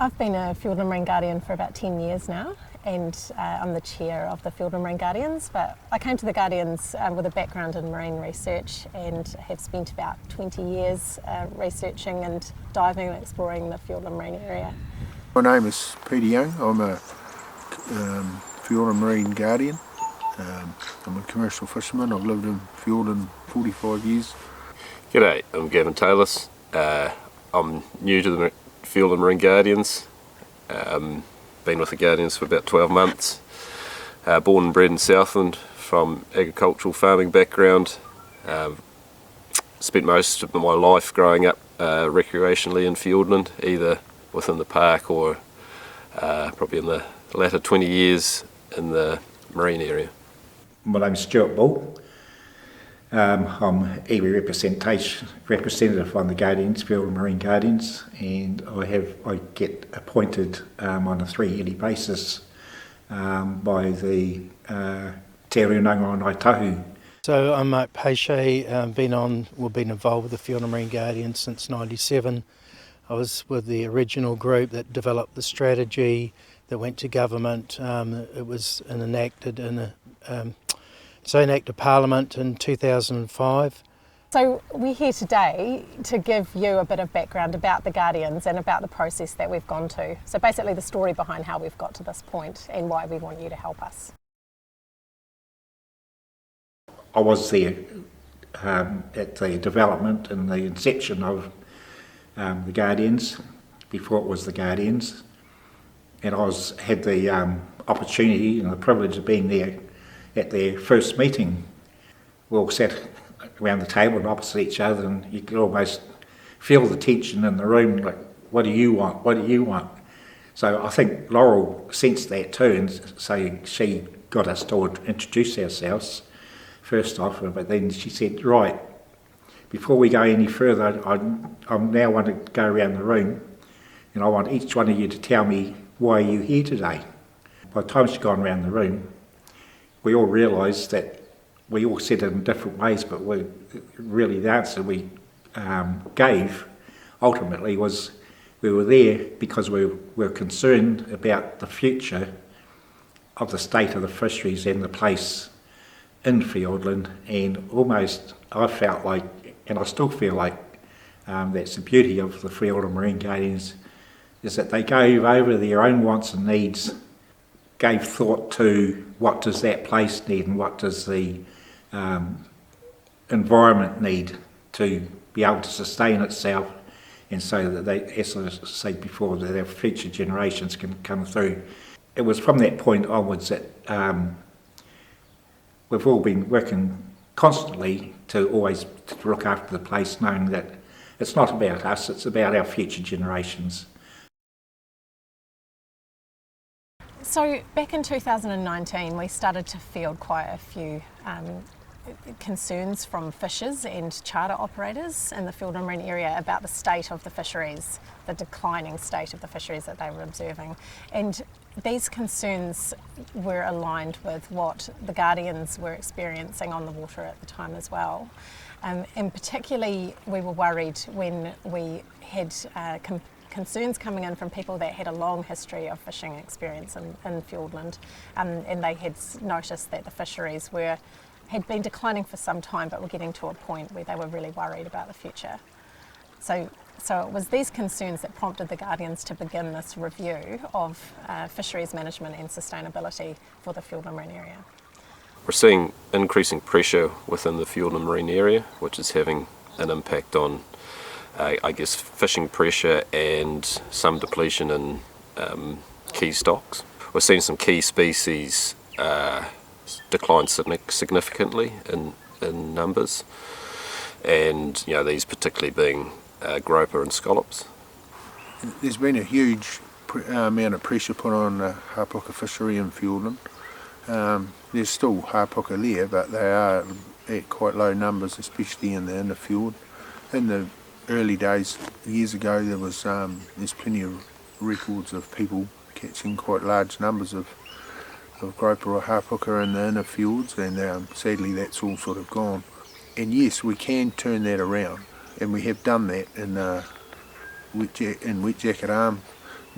I've been a Fiordland Marine Guardian for about 10 years now, and I'm the chair of the Fiordland Marine Guardians, but I came to the Guardians with a background in marine research and have spent about 20 years researching and diving and exploring the Fiordland Marine area. My name is Peter Young. I'm a Fiordland Marine Guardian. I'm a commercial fisherman. I've lived in Fiordland 45 years. G'day, I'm Gavin Taylor. I'm new to the Fiordland Marine Guardians. Been with the Guardians for about 12 months. Born and bred in Southland from agricultural farming background. Spent most of my life growing up recreationally in Fiordland, either within the park or probably in the latter 20 years in the marine area. My name's Stuart Bull. I'm iwi representative on the Guardians, Fiordland Marine Guardians, and I get appointed on a 3 yearly basis by the Te Rūnanga o Ngāi Tahu. So I'm Mark Pache, been involved with the Fiordland Marine Guardians since '97. I was with the original group that developed the strategy that went to government. It was enacted in an Act of Parliament in 2005. So we're here today to give you a bit of background about the Guardians and about the process that we've gone to. So basically the story behind how we've got to this point and why we want you to help us. I was there at the development and the inception of the Guardians, before it was the Guardians, and I had the opportunity and the privilege of being there at their first meeting. We all sat around the table and opposite each other, and you could almost feel the tension in the room, like, what do you want, what do you want? So I think Laurel sensed that too, and so she got us to introduce ourselves first off, but then she said, right, before we go any further, I now want to go around the room, and I want each one of you to tell me why you're here today. By the time she'd gone around the room, we all realised that we all said it in different ways, but really the answer we gave ultimately was we were there because we were concerned about the future of the state of the fisheries and the place in Fiordland, and almost I felt like, and I still feel like, that's the beauty of the Fiordland Marine Guardians, is that they gave over their own wants and needs, gave thought to what does that place need and what does the environment need to be able to sustain itself, and so that they, as I said before, that our future generations can come through. It was from that point onwards that we've all been working constantly to always look after the place, knowing that it's not about us, it's about our future generations. So back in 2019 we started to field quite a few concerns from fishers and charter operators in the Fiordland Marine area about the state of the fisheries, the declining state of the fisheries that they were observing. And these concerns were aligned with what the Guardians were experiencing on the water at the time as well. And particularly we were worried when we had concerns coming in from people that had a long history of fishing experience in Fiordland, and they had noticed that the fisheries had been declining for some time, but were getting to a point where they were really worried about the future. So it was these concerns that prompted the Guardians to begin this review of fisheries management and sustainability for the Fiordland Marine area. We're seeing increasing pressure within the Fiordland Marine area, which is having an impact on I guess fishing pressure and some depletion in key stocks. We're seeing some key species decline significantly in numbers, and these particularly being groper and scallops. There's been a huge amount of pressure put on the hāpuka fishery in Fiordland. There's still hāpuka there, but they are at quite low numbers, especially in the inner fjord. In the early days, years ago, there's plenty of records of people catching quite large numbers of groper or hāpuka in the inner fjords, and sadly that's all sort of gone. And yes, we can turn that around, and we have done that in wet jacket arm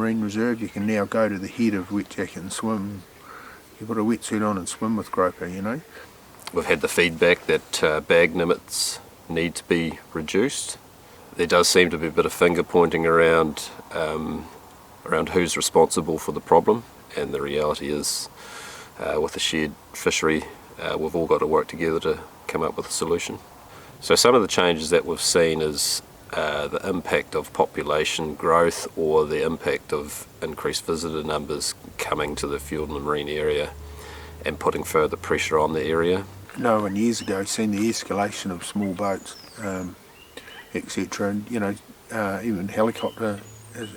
Marine Reserve, you can now go to the head of Wet Jacket and swim. You put a wetsuit on and swim with groper, you know. We've had the feedback that bag limits need to be reduced. There does seem to be a bit of finger pointing around who's responsible for the problem, and the reality is with the shared fishery we've all got to work together to come up with a solution. So some of the changes that we've seen is the impact of population growth or the impact of increased visitor numbers coming to the Fiordland marine area and putting further pressure on the area. No one years ago seen the escalation of small boats, etc. And even helicopter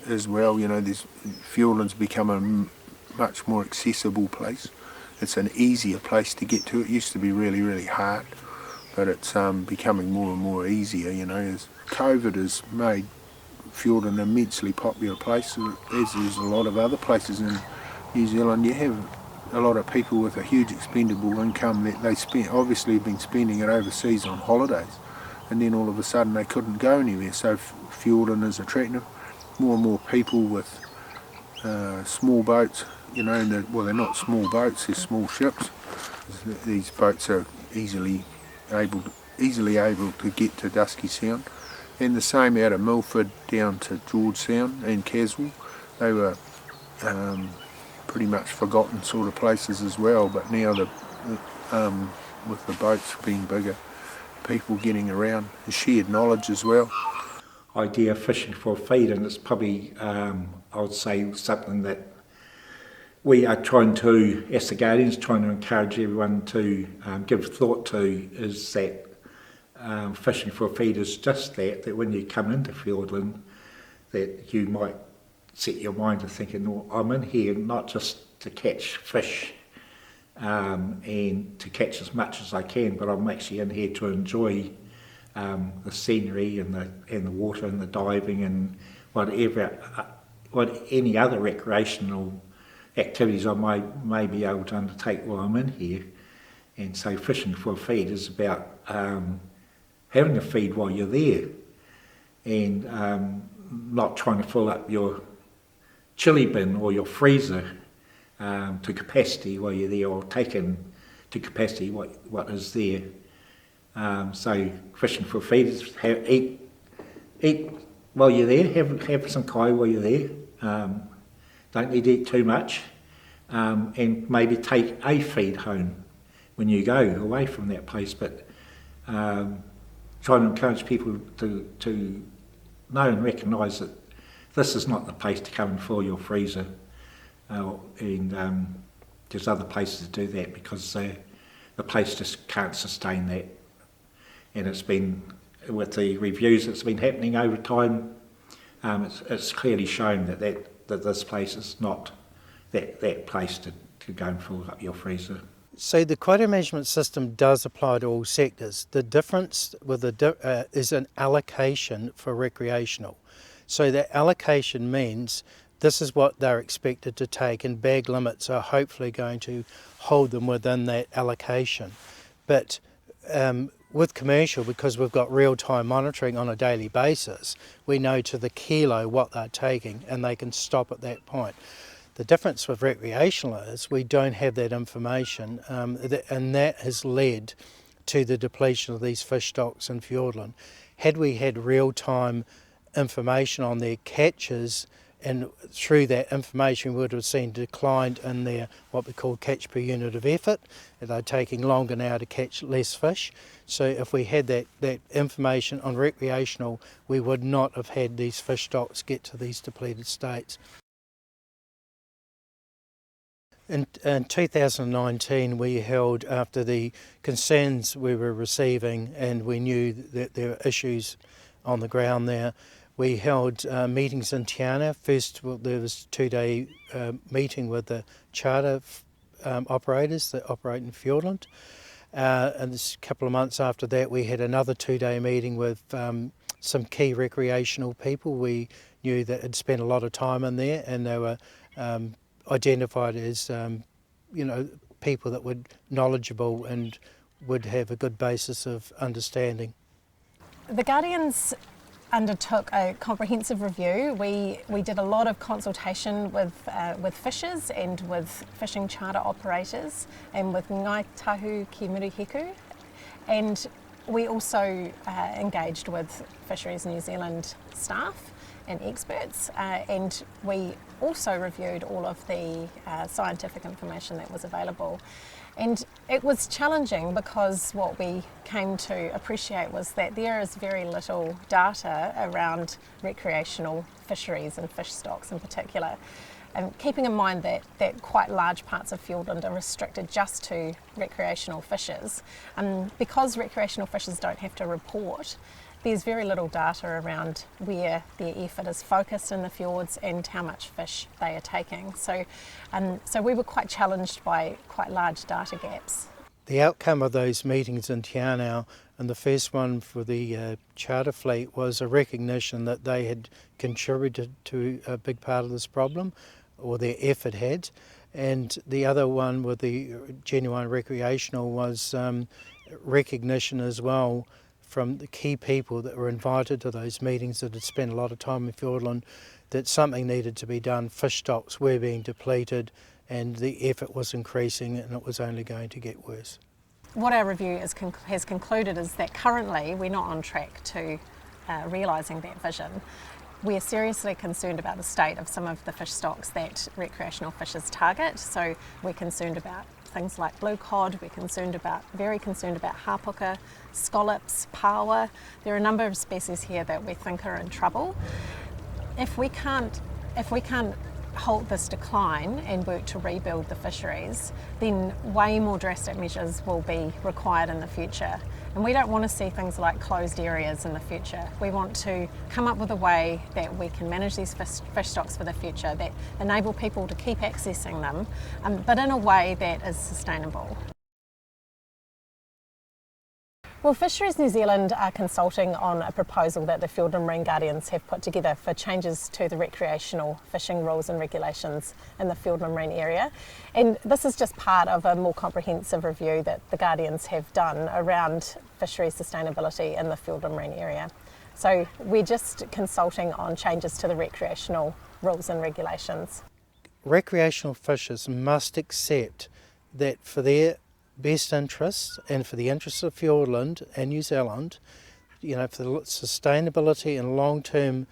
as well. Fiordland's become a much more accessible place. It's an easier place to get to. It used to be really, really hard, but it's becoming more and more easier. As COVID has made Fiordland an immensely popular place, as is a lot of other places in New Zealand. You have a lot of people with a huge expendable income that they obviously been spending it overseas on holidays, and then all of a sudden they couldn't go anywhere. So Fiordland is attracting more and more people with small boats. They're not small boats; they're small ships. These boats are easily able to get to Dusky Sound, and the same out of Milford down to George Sound and Caswell. They were pretty much forgotten sort of places as well, but now with the boats being bigger, people getting around, the shared knowledge as well. Idea of fishing for feed, and it's probably I would say something that we are trying to, as the Guardians, trying to encourage everyone to give thought to, is that fishing for feed is just that when you come into Fiordland, that you might set your mind to thinking, well, I'm in here not just to catch fish and to catch as much as I can, but I'm actually in here to enjoy the scenery and the water and the diving and any other recreational activities I may be able to undertake while I'm in here. And so fishing for a feed is about having a feed while you're there, and not trying to fill up your chili bin or your freezer to capacity while you're there, or taking to capacity what is there. So fishing for feed is eat while you're there, have some kai while you're there. Don't need to eat too much, and maybe take a feed home when you go away from that place. But trying to encourage people to know and recognise that this is not the place to come and fill your freezer, and there's other places to do that, because the place just can't sustain that. And it's been, with the reviews that's been happening over time, it's clearly shown that this place is not that place to go and fill up your freezer. So the quota management system does apply to all sectors. The difference with is an allocation for recreational. So that allocation means this is what they're expected to take, and bag limits are hopefully going to hold them within that allocation. But with commercial, because we've got real-time monitoring on a daily basis, we know to the kilo what they're taking, and they can stop at that point. The difference with recreational is we don't have that information, and that has led to the depletion of these fish stocks in Fiordland. Had we had real-time information on their catches, and through that information we would have seen decline in their what we call catch per unit of effort. They're taking longer now to catch less fish. So if we had that information on recreational, we would not have had these fish stocks get to these depleted states. In 2019 we held, after the concerns we were receiving and we knew that there were issues on the ground there, we held meetings in Te Anau. First, there was a 2-day meeting with the charter operators that operate in Fiordland. And a couple of months after that, we had another 2-day meeting with some key recreational people. We knew that had spent a lot of time in there, and they were identified as people that were knowledgeable and would have a good basis of understanding. The Guardians undertook a comprehensive review. We did a lot of consultation with fishers and with fishing charter operators and with Ngai Tahu ki Murihiku, and we also engaged with Fisheries New Zealand staff and experts, and we also reviewed all of the scientific information that was available. And it was challenging because what we came to appreciate was that there is very little data around recreational fisheries and fish stocks in particular. And keeping in mind that quite large parts of Fiordland are restricted just to recreational fishers, because recreational fishers don't have to report, there's very little data around where their effort is focused in the fjords and how much fish they are taking. So we were quite challenged by quite large data gaps. The outcome of those meetings in Te Anau, and the first one for the charter fleet, was a recognition that they had contributed to a big part of this problem, or their effort had. And the other one with the genuine recreational was recognition as well from the key people that were invited to those meetings that had spent a lot of time in Fiordland, that something needed to be done. Fish stocks were being depleted and the effort was increasing, and it was only going to get worse. What our review has concluded is that currently we're not on track to realising that vision. We're seriously concerned about the state of some of the fish stocks that recreational fishers target. So we're concerned about things like blue cod, we're very concerned about hapuka, scallops, paua. There are a number of species here that we think are in trouble. If we can't halt this decline and work to rebuild the fisheries, then way more drastic measures will be required in the future. And we don't want to see things like closed areas in the future. We want to come up with a way that we can manage these fish stocks for the future, that enable people to keep accessing them, but in a way that is sustainable. Well, Fisheries New Zealand are consulting on a proposal that the Fiordland Marine Guardians have put together for changes to the recreational fishing rules and regulations in the Fiordland Marine area. And this is just part of a more comprehensive review that the Guardians have done around fisheries sustainability in the Fiordland Marine area. So we're just consulting on changes to the recreational rules and regulations. Recreational fishers must accept that for their best interests and for the interests of Fiordland and New Zealand, for the sustainability and long-term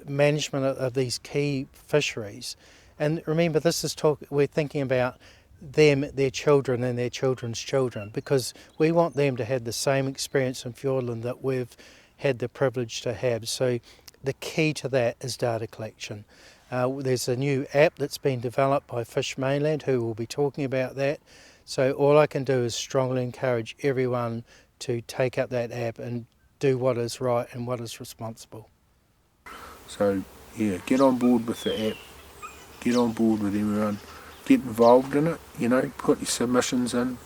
management of these key fisheries. And remember, we're thinking about them, their children and their children's children, because we want them to have the same experience in Fiordland that we've had the privilege to have. So the key to that is data collection. There's a new app that's been developed by Fish Mainland, who will be talking about that. So all I can do is strongly encourage everyone to take up that app and do what is right and what is responsible. So yeah, get on board with the app, get on board with everyone, get involved in it, put your submissions in,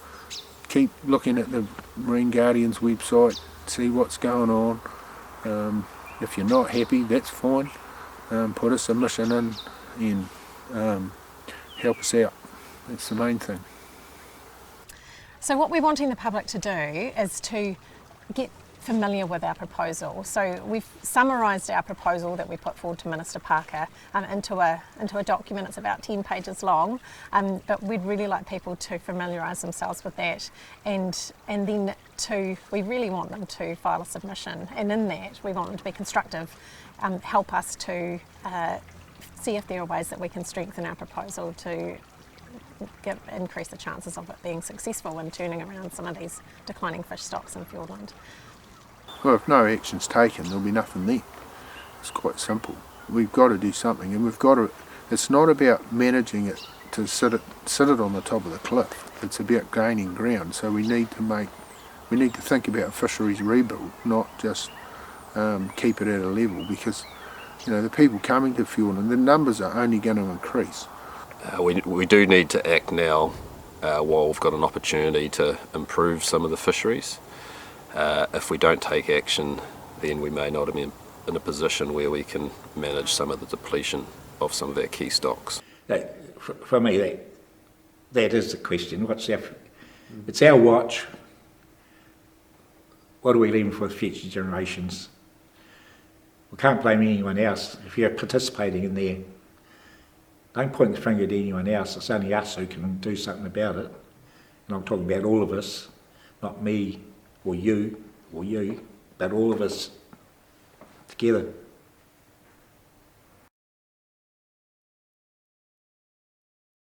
keep looking at the Marine Guardians website, see what's going on. If you're not happy, that's fine. Put a submission in and help us out. That's the main thing. So what we're wanting the public to do is to get familiar with our proposal. So we've summarised our proposal that we put forward to Minister Parker into a document. It's about 10 pages long, but we'd really like people to familiarise themselves with that, and then we really want them to file a submission, and in that we want them to be constructive, help us to see if there are ways that we can strengthen our proposal to increase the chances of it being successful in turning around some of these declining fish stocks in Fiordland. Well, if no action's taken, there'll be nothing there. It's quite simple. We've got to do something, and it's not about managing it to sit it on the top of the cliff. It's about gaining ground. So we need to think about fisheries rebuild, not just keep it at a level, because the people coming to Fiordland, the numbers are only going to increase. We do need to act now while we've got an opportunity to improve some of the fisheries. If we don't take action, then we may not be in a position where we can manage some of the depletion of some of our key stocks. For me, that is the question. It's our watch. what are we leaving for future generations? We can't blame anyone else. If you're participating in there, don't point the finger at anyone else. It's only us who can do something about it. And I'm talking about all of us, not me or you, but all of us together.